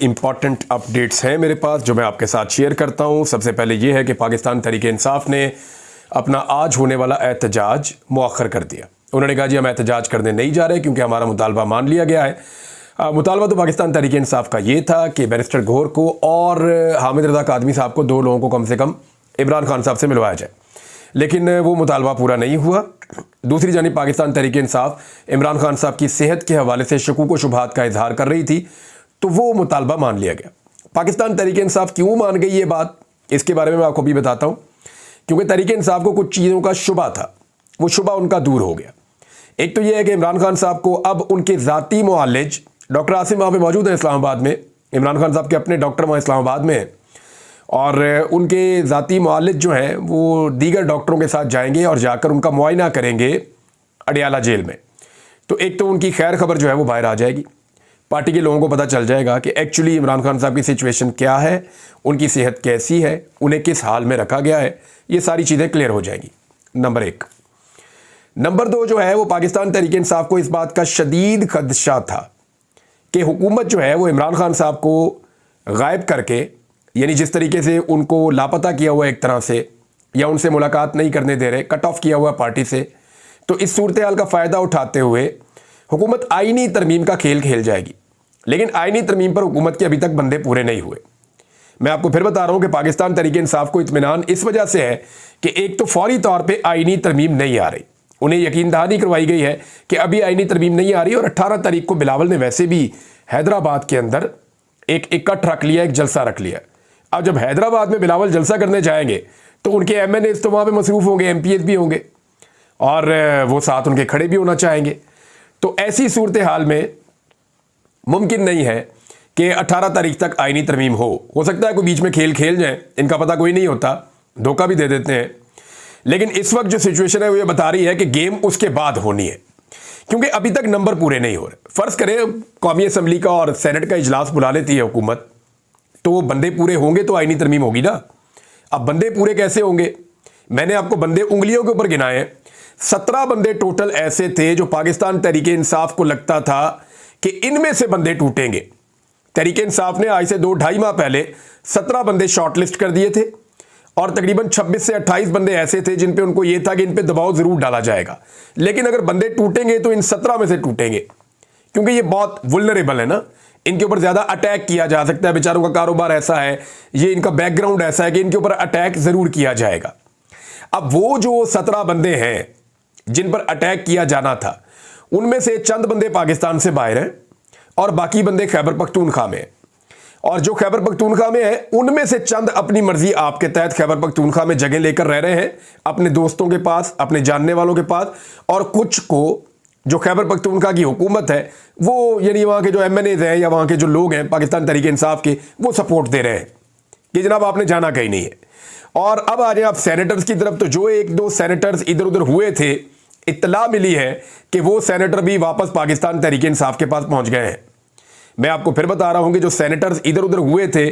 Important updates हैं मेरे पास जो मैं आपके साथ शेयर करता हूं। सबसे पहले ये है कि पाकिस्तान तहरीक-ए-इंसाफ ने अपना आज होने वाला एहतजाज मुअख्खर कर दिया। उन्होंने कहा जी हम एहतजाज करने नहीं जा रहे क्योंकि हमारा मुतालबा मान लिया गया है। मुतालबा तो पाकिस्तान तहरीक-ए-इंसाफ का ये था कि बैरिस्टर गौहर को और हामिद रज़ा कादमी साहब को, दो लोगों को कम से कम इमरान खान साहब से मिलवाया जाए, लेकिन वो मुतालबा पूरा नहीं हुआ। दूसरी जानिब पाकिस्तान तहरीक-ए-इंसाफ इमरान खान साहब की सेहत के हवाले से शकूक व शुबहात का इजहार कर रही थी, तो वो मुतालबा मान लिया गया। पाकिस्तान तहरीक-ए-इंसाफ क्यों मान गई ये बात, इसके बारे में मैं आपको भी बताता हूँ। क्योंकि तहरीक-ए-इंसाफ को कुछ चीज़ों का शुबा था, वो शुबा उनका दूर हो गया। एक तो ये है कि इमरान खान साहब को अब उनके ज़ाती मुआलिज डॉक्टर आसिम वहाँ पे मौजूद हैं इस्लामाबाद में, इमरान खान साहब के अपने डॉक्टर वहाँ इस्लामाबाद में हैं, और उनके ज़ाती मुआलिज जो हैं वो दीगर डॉक्टरों के साथ जाएंगे और जाकर उनका मुआयना करेंगे अडियाला जेल में। तो एक तो उनकी खैर खबर जो है वो बाहर आ जाएगी, पार्टी के लोगों को पता चल जाएगा कि एक्चुअली इमरान खान साहब की सिचुएशन क्या है, उनकी सेहत कैसी है, उन्हें किस हाल में रखा गया है, ये सारी चीज़ें क्लियर हो जाएंगी। नंबर एक। नंबर दो जो है वो पाकिस्तान तहरीक-ए-इंसाफ को इस बात का शदीद खदशा था कि हुकूमत जो है वो इमरान खान साहब को गायब करके, यानी जिस तरीके से उनको लापता किया हुआ एक तरह से, या उनसे मुलाकात नहीं करने दे रहे, कट ऑफ किया हुआ पार्टी से, तो इस सूरत हाल का फ़ायदा उठाते हुए हुकूमत आईनी तरमीम का खेल खेल जाएगी। लेकिन आईनी तरमीम पर हुकूमत के अभी तक बंदे पूरे नहीं हुए। मैं आपको फिर बता रहा हूं कि पाकिस्तान तहरीक-ए-इंसाफ को इत्मीनान इस वजह से है कि एक तो फौरी तौर पे आईनी तरमीम नहीं आ रही, उन्हें यकीन दहानी करवाई गई है कि अभी आईनी तरमीम नहीं आ रही, और 18 तारीख को बिलावल ने वैसे भी हैदराबाद के अंदर एक इकट्ठ रख लिया, एक जलसा रख लिया। अब जब हैदराबाद में बिलावल जलसा करने जाएंगे तो उनके MNAs तो वहाँ पर मसरूफ़ होंगे, MPs भी होंगे, और वो साथ उनके खड़े भी होना चाहेंगे। तो ऐसी सूरत हाल में मुमकिन नहीं है कि 18 तारीख तक आईनी तरमीम हो सकता है कोई बीच में खेल खेल जाए, इनका पता कोई नहीं होता, धोखा भी दे देते हैं। लेकिन इस वक्त जो सिचुएशन है वो ये बता रही है कि गेम उसके बाद होनी है, क्योंकि अभी तक नंबर पूरे नहीं हो रहे। फ़र्ज़ करें कौमी असम्बली का और सेनेट का इजलास बुला लेती है हुकूमत, तो वो बंदे पूरे होंगे तो आईनी तरमीम होगी ना। अब बंदे पूरे कैसे होंगे? मैंने आपको बंदे उंगलियों के ऊपर गिनाए हैं। 17 बंदे टोटल ऐसे थे जो पाकिस्तान तहरीक-ए-इंसाफ को लगता था कि इनमें से बंदे टूटेंगे। तहरीक-ए-इंसाफ ने आज से 2-2.5 माह पहले 17 बंदे शॉर्टलिस्ट कर दिए थे, और तकरीबन 26 से 28 बंदे ऐसे थे जिन पे उनको ये था कि इन पे दबाव ज़रूर डाला जाएगा। लेकिन अगर बंदे टूटेंगे तो इन 17 में से टूटेंगे, क्योंकि ये बहुत वुल्नरेबल है ना, इनके ऊपर ज़्यादा अटैक किया जा सकता है। बेचारों का कारोबार ऐसा है, ये इनका बैकग्राउंड ऐसा है कि इनके ऊपर अटैक ज़रूर किया जाएगा। अब वो जो 17 बंदे हैं जिन पर अटैक किया जाना था, उनमें से चंद बंदे पाकिस्तान से बाहर हैं और बाकी बंदे खैबर पख्तूनख्वा में हैं। और जो खैबर पख्तूनख्वा में है उनमें से चंद अपनी मर्जी आपके तहत खैबर पख्तूनख्वा में जगह लेकर रह रहे हैं, अपने दोस्तों के पास, अपने जानने वालों के पास, और कुछ को जो खैबर पख्तूनख्वा की हुकूमत है वो, यानी वहाँ के जो MNAs हैं या वहाँ के जो लोग हैं पाकिस्तान तहरीक-ए-इंसाफ के, वो सपोर्ट दे रहे हैं कि जनाब आपने जाना कहीं नहीं है। और अब आ जाए आप सेनेटर्स की तरफ, तो जो 1-2 सेनेटर्स इधर उधर हुए थे, इत्तला मिली है कि वो सेनेटर भी वापस पाकिस्तान तहरीक-ए-इंसाफ के पास पहुंच गए हैं। मैं आपको फिर बता रहा हूं कि जो सेनेटर्स इधर उधर हुए थे,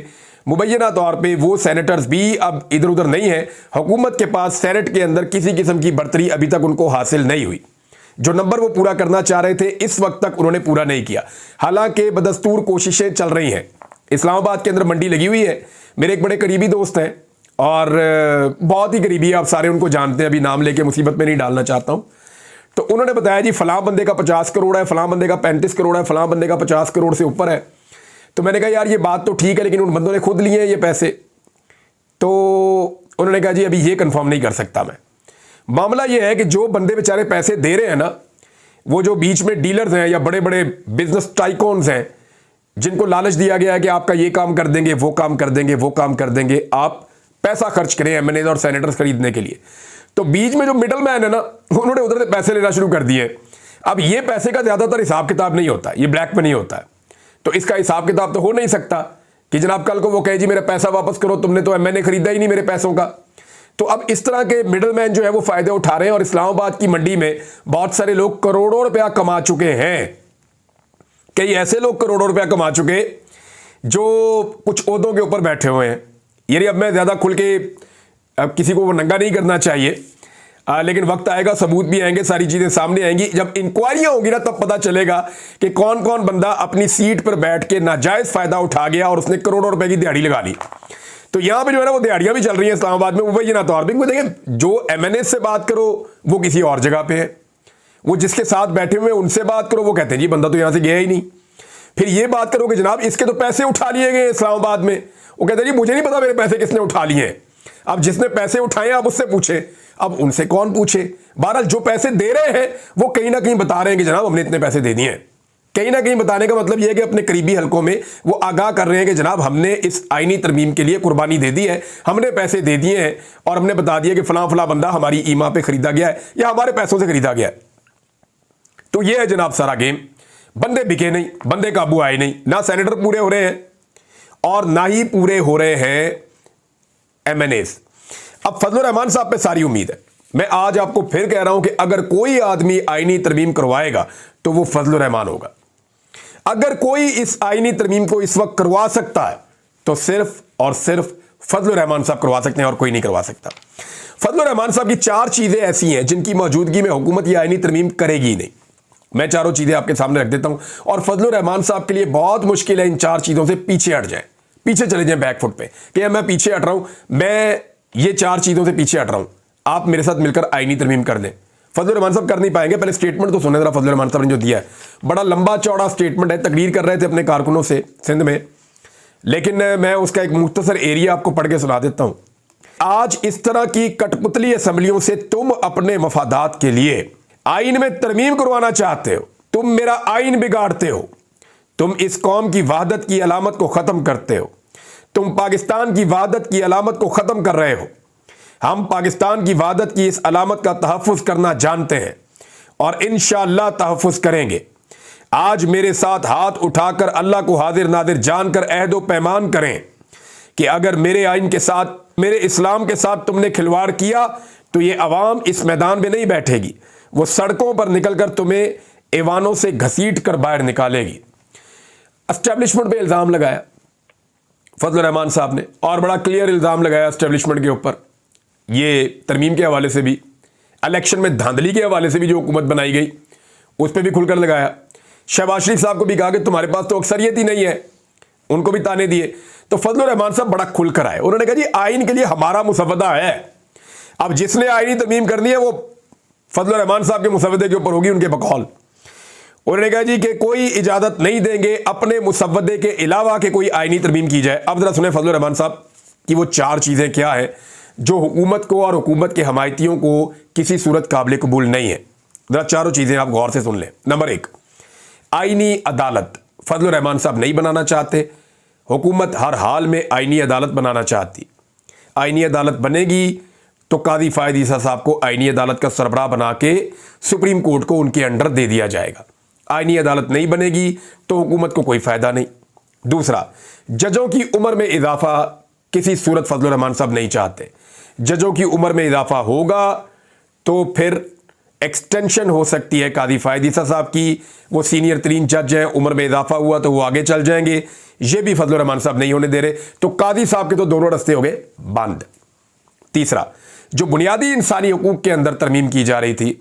मुबैना तौर पे वो सेनेटर्स भी अब इधर उधर नहीं है। हुकूमत के पास सेनेट के अंदर किसी किस्म की बढ़तरी अभी तक उनको हासिल नहीं हुई। जो नंबर वो पूरा करना चाह रहे थे इस वक्त तक उन्होंने पूरा नहीं किया। हालांकि बदस्तूर कोशिशें चल रही हैं। इस्लामाबाद के अंदर मंडी लगी हुई है, मेरे एक बड़े करीबी दोस्त हैं, और बहुत ही करीबी है, आप सारे उनको जानते हैं, अभी नाम लेके मुसीबत में नहीं डालना चाहता हूं। तो उन्होंने बताया जी फलां बंदे का 50 करोड़ है, फलां बंदे का 35 करोड़ है, फलां बंदे का 50 करोड़ से ऊपर है। तो मैंने कहा यार ये बात तो ठीक है, लेकिन उन बंदों ने खुद लिए हैं ये पैसे। तो उन्होंने कहा जी अभी ये कंफर्म नहीं कर सकता मैं। मामला ये है कि जो बंदे बेचारे पैसे दे रहे हैं ना, वो जो बीच में डीलर्स हैं या बड़े बड़े बिजनेस टाइकॉन्स हैं, जिनको लालच दिया गया है कि आपका ये काम कर देंगे, वो काम कर देंगे, वो काम कर देंगे, आप पैसा खर्च करें MNAs और सेनेटर्स खरीदने के लिए। तो बीच में जो मिडल मैन है ना, उन्होंने उधर से पैसे लेना शुरू कर दिए। अब ये पैसे का ज़्यादातर हिसाब किताब नहीं होता, ये ब्लैक में नहीं होता है, तो इसका हिसाब किताब तो हो नहीं सकता कि जनाब कल को वो कहे जी मेरा पैसा वापस करो, तुमने तो MNA खरीदा ही नहीं मेरे पैसों का। तो अब इस तरह के मिडल मैन जो है वो फ़ायदे उठा रहे हैं, और इस्लामाबाद की मंडी में बहुत सारे लोग करोड़ों रुपया कमा चुके हैं। कई ऐसे लोग करोड़ों रुपया कमा चुके जो कुछ ओहदों के ऊपर बैठे हुए हैं। यानी अब मैं ज़्यादा खुल के, अब किसी को वो नंगा नहीं करना चाहिए। लेकिन वक्त आएगा, सबूत भी आएंगे, सारी चीजें सामने आएंगी। जब इंक्वायरियां होगी ना तब पता चलेगा कि कौन कौन बंदा अपनी सीट पर बैठ के नाजायज फायदा उठा गया और उसने करोड़ों रुपए की दिहाड़ी लगा ली। तो यहां पे जो है ना वो दिहाड़ियां भी चल रही हैं इस्लामाबाद में, वही ना तो आर्बिंग में देखें, जो एमएनए से बात करो वो किसी और जगह पे है, वो जिसके साथ बैठे हुए उनसे बात करो वो कहते हैं जी बंदा तो यहां से गया ही नहीं। फिर ये बात करो कि जनाब इसके तो पैसे उठा लिए गए इस्लामाबाद में, वो कहते हैं जी मुझे नहीं पता मेरे पैसे किसने उठा लिए हैं। अब जिसने पैसे उठाए आप उससे पूछे, अब उनसे कौन पूछे। बहरहाल जो पैसे दे रहे हैं वो कहीं ना कहीं बता रहे हैं कि जनाब हमने इतने पैसे दे दिए हैं। कहीं ना कहीं बताने का मतलब यह है कि अपने करीबी हलकों में वो आगाह कर रहे हैं कि जनाब हमने इस आईनी तरमीम के लिए कुर्बानी दे दी है, हमने पैसे दे दिए हैं और हमने बता दिया कि फलां फलां बंदा हमारी ईमा पे खरीदा गया है या हमारे पैसों से खरीदा गया है। तो यह है जनाब सारा गेम। बंदे बिके नहीं, बंदे काबू आए नहीं, ना सेनेटर पूरे हो रहे हैं और ना ही पूरे हो रहे हैं एमएनएस। अब फजलुर रहमान साहब पे सारी उम्मीद है। मैं आज आपको फिर कह रहा हूं कि अगर कोई आदमी आईनी तरमीम करवाएगा तो वो फजलुर रहमान होगा। अगर कोई इस आईनी तरमीम को इस वक्त करवा सकता है तो सिर्फ और सिर्फ फजलुर रहमान साहब करवा सकते हैं और कोई नहीं करवा सकता। फजलुर रहमान साहब की 4 चीजें ऐसी हैं जिनकी मौजूदगी में हुकूमत ये आईनी तरमीम करेगी ही नहीं। मैं चारों चीजें आपके सामने रख देता हूं और फजलुर रहमान साहब के लिए बहुत मुश्किल है इन 4 चीजों से पीछे हट जाए, पीछे चले जाएं बैकफुट पे कि मैं पीछे हट रहा हूं, मैं ये 4 चीजों से पीछे हट रहा हूं, आप मेरे साथ मिलकर आईनी तरमीम कर दें। फजलुर रहमान साहब कर नहीं पाएंगे। पहले स्टेटमेंट तो सुने जरा फजलुर रहमान साहब ने जो दिया है, बड़ा लंबा चौड़ा स्टेटमेंट है, तकरीर कर रहे थे अपने कारकुनों से सिंध में, लेकिन मैं उसका एक मुख्तसर एरिया आपको पढ़ के सुना देता हूं। आज इस तरह की कठपुतली असम्बलियों से तुम अपने मफादात के लिए आईन में तरमीम करवाना चाहते हो, तुम मेरा आईन बिगाड़ते हो, तुम इस कौम की वहदत की अलामत को खत्म करते हो, तुम पाकिस्तान की वहदत की अलामत को खत्म कर रहे हो। हम पाकिस्तान की वहदत की इस अलामत का तहफ़्फ़ुज़ करना जानते हैं और इंशाअल्लाह तहफ़्फ़ुज़ करेंगे। आज मेरे साथ हाथ उठाकर अल्लाह को हाजिर नादिर जानकर अहद व पैमान करें कि अगर मेरे आइन के साथ, मेरे इस्लाम के साथ तुमने खिलवाड़ किया तो ये अवाम इस मैदान में नहीं बैठेगी, वो सड़कों पर निकलकर तुम्हें ऐवानों से घसीट कर बाहर निकालेगी। एस्टेब्लिशमेंट पे इल्ज़ाम लगाया फजलुर रहमान साहब ने और बड़ा क्लियर इल्ज़ाम लगाया एस्टेब्लिशमेंट के ऊपर। ये तरमीम के हवाले से भी, इलेक्शन में धांधली के हवाले से भी जो हुकूमत बनाई गई उस पर भी खुलकर लगाया। शहबाज शरीफ साहब को भी कहा कि तुम्हारे पास तो अक्सरियत ही नहीं है, उनको भी ताने दिए। तो फजलुर रहमान साहब बड़ा खुलकर आए, उन्होंने कहा जी आइन के लिए हमारा मुसवदा है। अब जिसने आइनी तरमीम करनी है वो फजलुर रहमान साहब के मुसवदे के ऊपर होगी, उनके बकौल। उन्होंने कहा जी कि कोई इजाजत नहीं देंगे अपने मुसवदे के अलावा कि कोई आईनी तरमीम की जाए। अब जरा सुने फजलुर रहमान साहब की वो 4 चीजें क्या है जो हुकूमत को और हुकूमत के हमायतियों को किसी सूरत काबिल कबूल नहीं है। जरा चारों चीजें आप गौर से सुन लें। नंबर 1, आईनी अदालत फजलुर रहमान साहब नहीं बनाना चाहते, हुकूमत हर हाल में आईनी अदालत बनाना चाहती। आईनी अदालत बनेगी तो काजी फायद ईसा साहब को आईनी अदालत का सरबराह बना के सुप्रीम कोर्ट को उनके अंडर दे दिया जाएगा। आईनी अदालत नहीं बनेगी तो हुकूमत को कोई फायदा नहीं। दूसरा, जजों की उम्र में इजाफा किसी सूरत फजलुर रहमान साहब नहीं चाहते। जजों की उम्र में इजाफा होगा तो फिर एक्सटेंशन हो सकती है काजी फायद ईसा साहब की, वो सीनियर तरीन जज हैं, उम्र में इजाफा हुआ तो वो आगे चल जाएंगे, ये भी फजलुर रहमान साहब नहीं होने दे रहे। तो काजी साहब के तो दोनों रास्ते हो गए बंद। तीसरा, जो बुनियादी इंसानी हकूक के अंदर तरमीम की जा रही थी,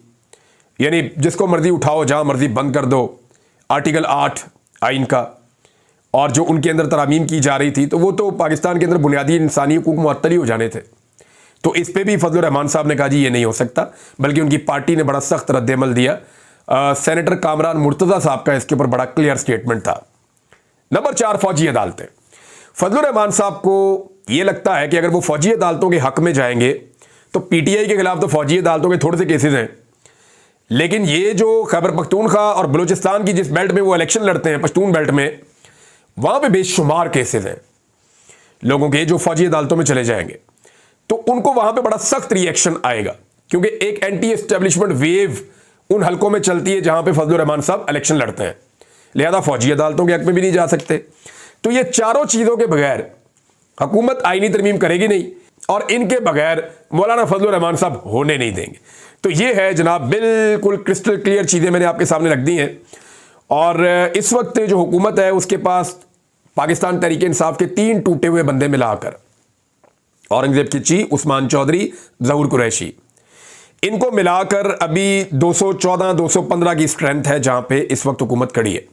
यानी जिसको मर्जी उठाओ जहां मर्जी बंद कर दो, आर्टिकल 8 आइन का, और जो उनके अंदर तरामीम की जा रही थी तो वो तो पाकिस्तान के अंदर बुनियादी इंसानी हकूक मुअत्तल ही हो जाने थे। तो इस पे भी फजलुर रहमान साहब ने कहा जी ये नहीं हो सकता, बल्कि उनकी पार्टी ने बड़ा सख्त रद्द-ए-अमल दिया। सेनेटर कामरान मुर्तज़ा साहब का इसके ऊपर बड़ा क्लियर स्टेटमेंट था। नंबर 4, फौजी अदालतें। फजलुर रहमान साहब को ये लगता है कि अगर वो फौजी अदालतों के हक में जाएंगे तो पीटीआई के खिलाफ तो फौजी अदालतों के थोड़े से केसेस हैं, लेकिन ये जो खैबर पख्तूनख्वा और बलूचिस्तान की जिस बेल्ट में वो इलेक्शन लड़ते हैं, पश्तून बेल्ट में, वहां पे बेशुमार केसेस हैं लोगों के जो फौजी अदालतों में चले जाएंगे। तो उनको वहां पे बड़ा सख्त रिएक्शन आएगा, क्योंकि एक एंटी एस्टेब्लिशमेंट वेव उन हलकों में चलती है जहां पे फजलुर रहमान साहब इलेक्शन लड़ते हैं, लिहाजा फौजी अदालतों के हक में भी नहीं जा सकते। तो ये चारों चीजों के बगैर हुकूमत आईनी तरमीम करेगी नहीं और इनके बगैर मौलाना फजलुर रहमान साहब होने नहीं देंगे। तो ये है जनाब, बिल्कुल क्रिस्टल क्लियर चीजें मैंने आपके सामने रख दी हैं। और इस वक्त जो हुकूमत है उसके पास पाकिस्तान तहरीक इंसाफ के 3 टूटे हुए बंदे मिलाकर, औरंगजेब की ची, उस्मान चौधरी, ज़हूर कुरैशी, इनको मिलाकर अभी 214 215 की स्ट्रेंथ है जहां पे इस वक्त हुकूमत खड़ी है,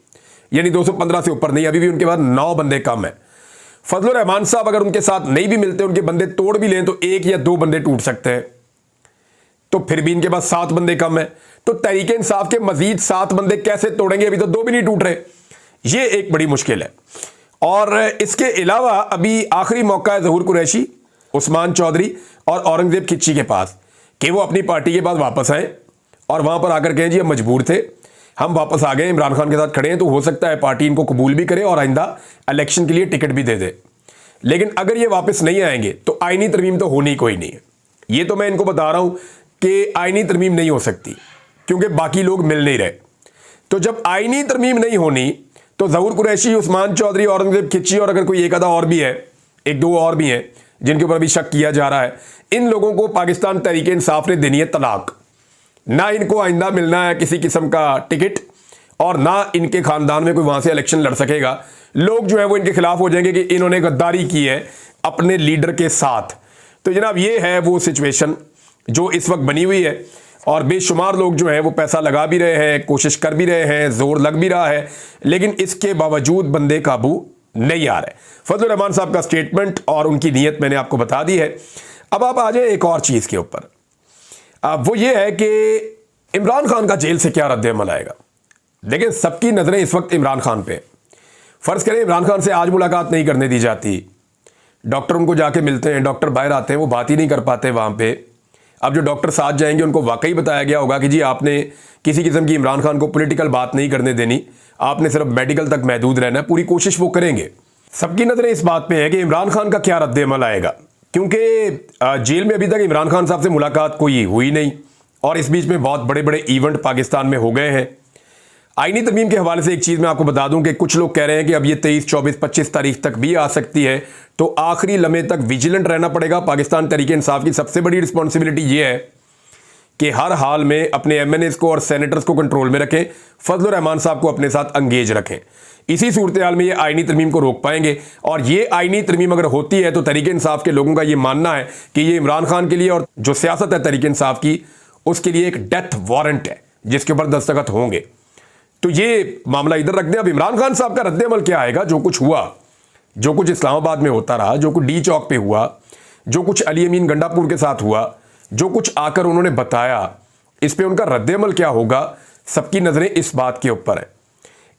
यानी 215 से ऊपर नहीं, अभी भी उनके पास 9 बंदे कम है। फजलुर रहमान साहब अगर उनके साथ नहीं भी मिलते, उनके बंदे तोड़ भी लें तो 1 या 2 बंदे टूट सकते हैं, तो फिर भी इनके पास 7 बंदे कम है। तो तहरीक इंसाफ के मजीद 7 बंदे कैसे तोड़ेंगे, अभी तो 2 भी नहीं टूट रहे, ये एक बड़ी मुश्किल है। और इसके अलावा अभी आखिरी मौका है ज़हूर कुरैशी, उस्मान चौधरी और औरंगजेब खिच्ची के पास कि वो अपनी पार्टी के पास वापस आए और वहां पर आकर कहें जी हम मजबूर थे, हम वापस आ गए, इमरान खान के साथ खड़े हैं, तो हो सकता है पार्टी इनको कबूल भी करे और आइंदा इलेक्शन के लिए टिकट भी दे दे। लेकिन अगर ये वापस नहीं आएंगे तो आईनी तरमीम तो होनी कोई नहीं है। ये तो मैं इनको बता रहा हूं कि आईनी तरमीम नहीं हो सकती क्योंकि बाकी लोग मिल नहीं रहे। तो जब आईनी तरमीम नहीं होनी तो ज़हूर कुरैशी, उस्मान चौधरी, औरंगजेब खिच्ची और अगर कोई एक आधा और भी है, 1-2 और भी हैं जिनके ऊपर भी शक किया जा रहा है, इन लोगों को पाकिस्तान तहरीक इंसाफ ने देनी है तलाक। ना इनको आइंदा मिलना है किसी किस्म का टिकट और ना इनके खानदान में कोई वहां से इलेक्शन लड़ सकेगा। लोग जो है वो इनके खिलाफ हो जाएंगे कि इन्होंने गद्दारी की है अपने लीडर के साथ। तो जनाब ये है वो सिचुएशन जो इस वक्त बनी हुई है और बेशुमार लोग जो है वो पैसा लगा भी रहे हैं, कोशिश कर भी रहे हैं, जोर लग भी रहा है, लेकिन इसके बावजूद बंदे काबू नहीं आ रहे। फजलुर रहमान साहब का स्टेटमेंट और उनकी नीयत मैंने आपको बता दी है। अब आप आ जाए एक और चीज़ के ऊपर, वो ये है कि इमरान खान का जेल से क्या रद्द-ए-अमल आएगा। देखिए सबकी नज़रें इस वक्त इमरान खान पे। फ़र्ज़ करें इमरान खान से आज मुलाकात नहीं करने दी जाती, डॉक्टर उनको जाके मिलते हैं, डॉक्टर बाहर आते हैं, वो बात ही नहीं कर पाते वहाँ पे। अब जो डॉक्टर साथ जाएंगे उनको वाकई बताया गया होगा कि जी आपने किसी किस्म की इमरान खान को पॉलिटिकल बात नहीं करने देनी, आपने सिर्फ मेडिकल तक महदूद रहना है, पूरी कोशिश वो करेंगे। सबकी नज़रें इस बात पे है कि इमरान खान का क्या रद्द-ए-अमल आएगा, क्योंकि जेल में अभी तक इमरान खान साहब से मुलाकात कोई हुई नहीं और इस बीच में बहुत बड़े बड़े इवेंट पाकिस्तान में हो गए हैं। आईनी तरमीम के हवाले से एक चीज़ मैं आपको बता दूं कि कुछ लोग कह रहे हैं कि अब ये 23, 24, 25 तारीख तक भी आ सकती है, तो आखिरी लम्हे तक विजिलेंट रहना पड़ेगा। पाकिस्तान तहरीक इंसाफ की सबसे बड़ी रिस्पॉन्सिबिलिटी ये है कि हर हाल में अपने एमएनएस को और सेनेटर्स को कंट्रोल में रखें, फजलुर रहमान साहब को अपने साथ अंगेज रखें। इसी सूरत हाल में ये आईनी तरमीम को रोक पाएंगे और ये आईनी तरमीम अगर होती है तो तहरीक इंसाफ के लोगों का ये मानना है कि ये इमरान खान के लिए और जो सियासत है तहरीक इंसाफ की उसके लिए एक डेथ वारंट है जिसके ऊपर दस्तखत होंगे। तो ये मामला इधर रख दें। अब इमरान खान साहब का रद्द-ए-अमल क्या आएगा, जो कुछ हुआ, जो कुछ इस्लामाबाद में होता रहा, जो कुछ डी चौक पे हुआ, जो कुछ अली अमीन गंडापुर के साथ हुआ, जो कुछ आकर उन्होंने बताया, इस पे उनका रद्द-ए-अमल क्या होगा, सबकी नजरें इस बात के ऊपर है।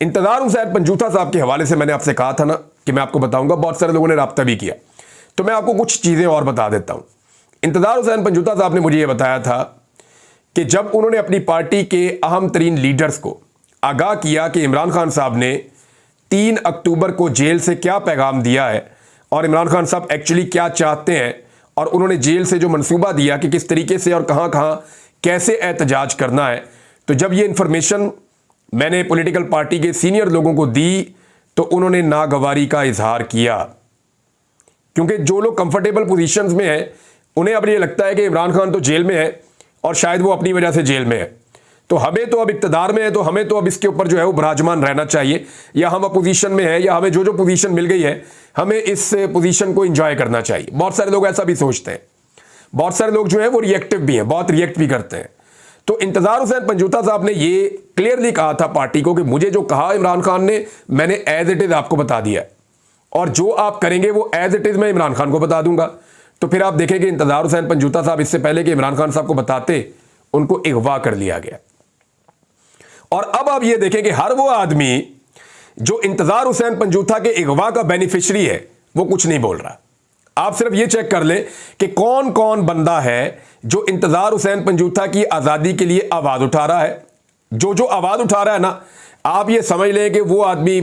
इंतजार हुसैन पंजूथा साहब के हवाले से मैंने आपसे कहा था ना कि मैं आपको बताऊंगा, बहुत सारे लोगों ने राब्ता भी किया, तो मैं आपको कुछ चीजें और बता देता हूं। इंतजार हुसैन पंजूथा साहब ने मुझे यह बताया था कि जब उन्होंने अपनी पार्टी के अहम तरीन लीडर्स को आगाह किया कि इमरान खान साहब ने 3 अक्टूबर को जेल से क्या पैगाम दिया है और इमरान खान साहब एक्चुअली क्या चाहते हैं, और उन्होंने जेल से जो मंसूबा दिया कि किस तरीके से और कहां कहां कैसे एहतजाज करना है, तो जब ये इंफॉर्मेशन मैंने पॉलिटिकल पार्टी के सीनियर लोगों को दी तो उन्होंने नागवारी का इजहार किया, क्योंकि जो लोग कंफर्टेबल पोजीशंस में हैं उन्हें अब ये लगता है कि इमरान खान तो जेल में है और शायद वो अपनी वजह से जेल में है, तो हमें तो अब इक्तदार में है, तो हमें तो अब इसके ऊपर जो है वो विराजमान रहना चाहिए, या हम अपोजिशन में है या हमें जो जो पोजीशन मिल गई है हमें इस पोजीशन को एंजॉय करना चाहिए। बहुत सारे लोग ऐसा भी सोचते हैं, बहुत सारे लोग जो है वो रिएक्टिव भी हैं, बहुत रिएक्ट भी करते हैं। तो इंतजार हुसैन पंजूथा साहब ने ये क्लियरली कहा था पार्टी को कि मुझे जो कहा इमरान खान ने, मैंने एज इट इज आपको बता दिया है और जो आप करेंगे वो एज इट इज मैं इमरान खान को बता दूंगा। तो फिर आप देखेंगे इंतजार हुसैन पंजूथा साहब इससे पहले कि इमरान खान साहब को बताते, उनको अगवा कर लिया गया। और अब आप ये देखें कि हर वो आदमी जो इंतजार हुसैन पंजूथा के अगवा का बेनिफिशियरी है वो कुछ नहीं बोल रहा। आप सिर्फ ये चेक कर लें कि कौन कौन बंदा है जो इंतजार हुसैन पंजूथा की आज़ादी के लिए आवाज़ उठा रहा है। जो जो आवाज़ उठा रहा है ना, आप ये समझ लें कि वो आदमी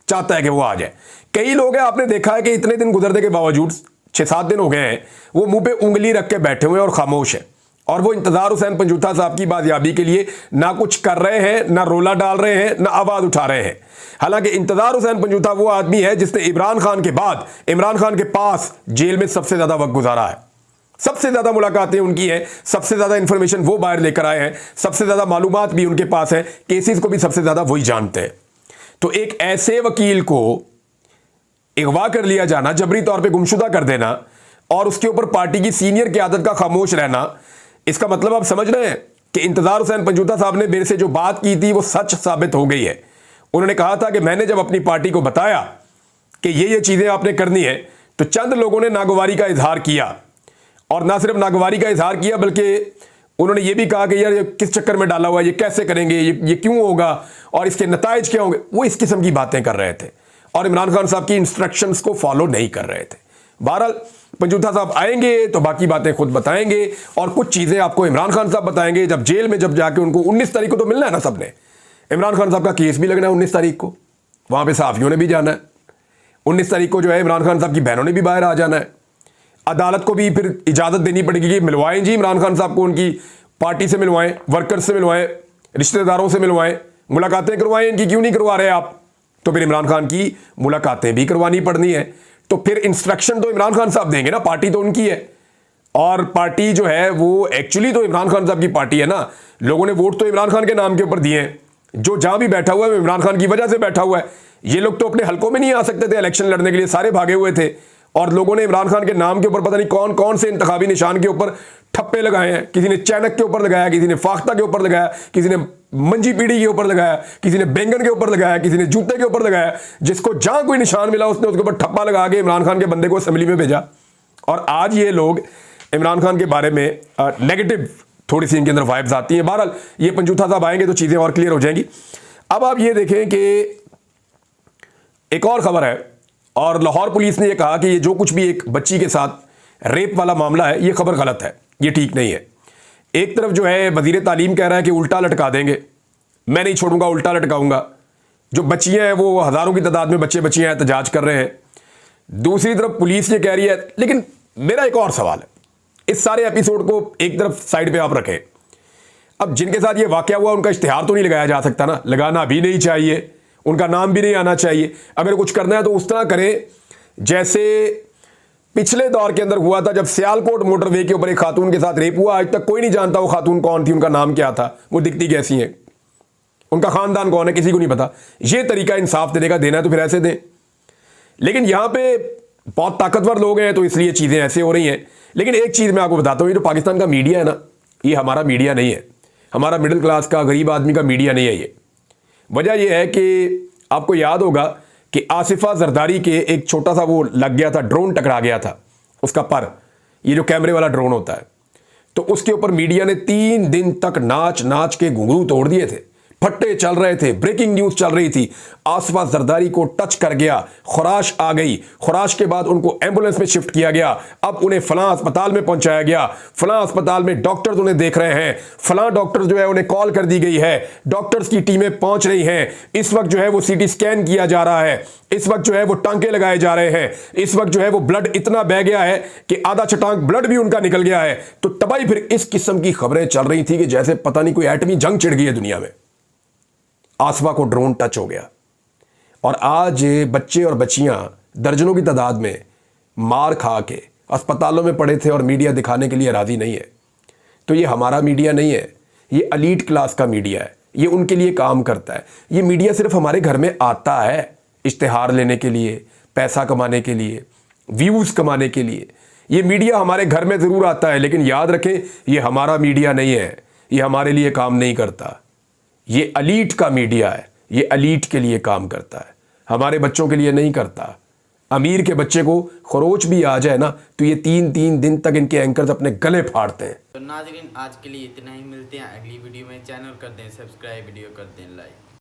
चाहता है कि वो आ जाए। कई लोग हैं, आपने देखा है कि इतने दिन गुजरने के बावजूद, 6-7 दिन हो गए हैं, वो मुंह पे उंगली रख के बैठे हुए हैं और खामोश है, और वो इंतजार हुसैन पंजूथा साहब की बाजियाबी के लिए ना कुछ कर रहे हैं, ना रोला डाल रहे हैं, ना आवाज़ उठा रहे हैं। हालांकि इंतजार हुसैन पंजूथा वो आदमी है जिसने इमरान खान के बाद इमरान खान के पास जेल में सबसे ज़्यादा वक्त गुजारा है, सबसे ज़्यादा मुलाकातें उनकी हैं, सबसे ज़्यादा इंफॉर्मेशन वो बाहर लेकर आए हैं, सबसे ज़्यादा मालूमात भी उनके पास है, केसेस को भी सबसे ज़्यादा वही जानते हैं। तो एक ऐसे वकील को अगवा कर लिया जाना, जबरी तौर पे गुमशुदा कर देना और उसके ऊपर पार्टी की सीनियर क़यादत का खामोश रहना, इसका मतलब आप समझ रहे हैं कि इंतजार हुसैन पंजूता साहब ने मेरे से जो बात की थी वो सच साबित हो गई है। उन्होंने कहा था कि मैंने जब अपनी पार्टी को बताया कि ये चीज़ें आपने करनी है तो चंद लोगों ने नागवारी का इजहार किया, और ना सिर्फ नागवारी का इजहार किया बल्कि उन्होंने ये भी कहा कि यार ये किस चक्कर में डाला हुआ है, ये कैसे करेंगे, ये क्यों होगा और इसके नताइज क्या होंगे। वो इस किस्म की बातें कर रहे थे और इमरान खान साहब की इंस्ट्रक्शंस को फॉलो नहीं कर रहे थे। बहरहाल पंजूथा साहब आएंगे तो बाकी बातें खुद बताएंगे और कुछ चीज़ें आपको इमरान खान साहब बताएंगे। जब जेल में जब जाके उनको 19 तारीख को तो मिलना है ना सबने, इमरान खान साहब का केस भी लगना है 19 तारीख को, वहाँ पे सहाफ़ियों ने भी जाना है। 19 तारीख को जो है इमरान खान साहब की बहनों ने भी बाहर आ जाना है। अदालत को भी फिर इजाज़त देनी पड़ेगी कि मिलवाएं जी इमरान खान साहब को, उनकी पार्टी से मिलवाएं, वर्कर्स से मिलवाएं, रिश्तेदारों से मिलवाएं, मुलाकातें करवाएं। इनकी क्यों नहीं करवा रहे आप? तो फिर इमरान खान की मुलाकातें भी करवानी पड़नी है। तो फिर इंस्ट्रक्शन तो इमरान खान साहब देंगे ना, पार्टी तो उनकी है। और पार्टी जो है वो एक्चुअली तो इमरान खान साहब की पार्टी है ना। लोगों ने वोट तो इमरान खान के नाम के ऊपर दिए हैं। जो जहां भी बैठा हुआ है इमरान खान की वजह से बैठा हुआ है। ये लोग तो अपने हलकों में नहीं आ सकते थे इलेक्शन लड़ने के लिए, सारे भागे हुए थे। और लोगों ने इमरान खान के नाम के ऊपर पता नहीं कौन कौन से इंतखाबी निशान के ऊपर ठप्पे लगाए हैं। किसी ने चैनक के ऊपर लगाया, किसी ने फाख्ता के ऊपर लगाया, किसी ने मंजी पीढ़ी के ऊपर लगाया, किसी ने बैंगन के ऊपर लगाया, किसी ने जूते के ऊपर लगाया। जिसको जहां कोई निशान मिला उसने उसके ऊपर ठप्पा लगा के इमरान खान के बंदे को असेंबली में भेजा। और आज ये लोग इमरान खान के बारे में नेगेटिव थोड़ी सी इनके अंदर वाइब्स आती हैं। बहरहाल ये पंजूथा साहब आएंगे तो चीज़ें और क्लियर हो जाएंगी। अब आप ये देखें कि एक और खबर है, और लाहौर पुलिस ने यह कहा कि ये जो कुछ भी एक बच्ची के साथ रेप वाला मामला है, ये खबर गलत है, ये ठीक नहीं है। एक तरफ जो है वजीर तालीम कह रहा है कि उल्टा लटका देंगे, मैं नहीं छोड़ूंगा, उल्टा लटकाऊंगा। जो बच्चियां हैं वो हज़ारों की तादाद में बच्चे बच्चियां एहतजाज कर रहे हैं। दूसरी तरफ पुलिस ये कह रही है। लेकिन मेरा एक और सवाल है, इस सारे एपिसोड को एक तरफ साइड पे आप रखें। अब जिनके साथ ये वाकया हुआ उनका इश्तिहार तो नहीं लगाया जा सकता ना, लगाना भी नहीं चाहिए, उनका नाम भी नहीं आना चाहिए। अगर कुछ करना है तो उस तरह करें जैसे पिछले दौर के अंदर हुआ था, जब सियालकोट मोटरवे के ऊपर एक खातून के साथ रेप हुआ। आज तक कोई नहीं जानता वो खातून कौन थी, उनका नाम क्या था, वो दिखती कैसी है, उनका खानदान कौन है, किसी को नहीं पता। ये तरीका इंसाफ देने का देना है तो फिर ऐसे दें। लेकिन यहां पे बहुत ताकतवर लोग हैं तो इसलिए चीज़ें ऐसे हो रही हैं। लेकिन एक चीज़ मैं आपको बताता हूँ, ये जो पाकिस्तान का मीडिया है ना, ये हमारा मीडिया नहीं है, हमारा मिडिल क्लास का गरीब आदमी का मीडिया नहीं है ये। वजह यह है कि आपको याद होगा कि आसिफा जरदारी के एक छोटा सा वो लग गया था, ड्रोन टकरा गया था उसका पर, ये जो कैमरे वाला ड्रोन होता है, तो उसके ऊपर मीडिया ने 3 दिन तक नाच नाच के घुंघरू तोड़ दिए थे, फट्टे चल रहे थे, ब्रेकिंग न्यूज चल रही थी। आसिफा जरदारी को टच कर गया, खुराश आ गई, खुराश के बाद उनको एम्बुलेंस में शिफ्ट किया गया, अब उन्हें फलां अस्पताल में पहुंचाया गया, फलां अस्पताल में डॉक्टर्स उन्हें देख रहे हैं, फलां डॉक्टर जो है उन्हें कॉल कर दी गई है, डॉक्टर्स की टीमें पहुंच रही हैं। इस वक्त जो है वो सीटी स्कैन किया जा रहा है, इस वक्त जो है वो टांके लगाए जा रहे हैं, इस वक्त जो है वो ब्लड इतना बह गया है कि आधा छटांक ब्लड भी उनका निकल गया है। तो तबाही फिर इस किस्म की खबरें चल रही थी कि जैसे पता नहीं कोई एटमी जंग छिड़ गई है दुनिया में। आसिफा को ड्रोन टच हो गया और आज बच्चे और बच्चियां दर्जनों की तादाद में मार खा के अस्पतालों में पड़े थे और मीडिया दिखाने के लिए राजी नहीं है। तो ये हमारा मीडिया नहीं है, ये एलीट क्लास का मीडिया है, ये उनके लिए काम करता है। ये मीडिया सिर्फ हमारे घर में आता है इश्तिहार लेने के लिए, पैसा कमाने के लिए, व्यूज़ कमाने के लिए। ये मीडिया हमारे घर में ज़रूर आता है, लेकिन याद रखें ये हमारा मीडिया नहीं है, ये हमारे लिए काम नहीं करता। ये एलीट का मीडिया है, ये एलीट के लिए काम करता है, हमारे बच्चों के लिए नहीं करता। अमीर के बच्चे को खरोच भी आ जाए ना तो ये 3-3 दिन तक इनके एंकर्स अपने गले फाड़ते हैं। तो नाज़रीन आज के लिए इतना ही, मिलते हैं अगली वीडियो में। चैनल कर दें सब्सक्राइब, वीडियो कर दें लाइक।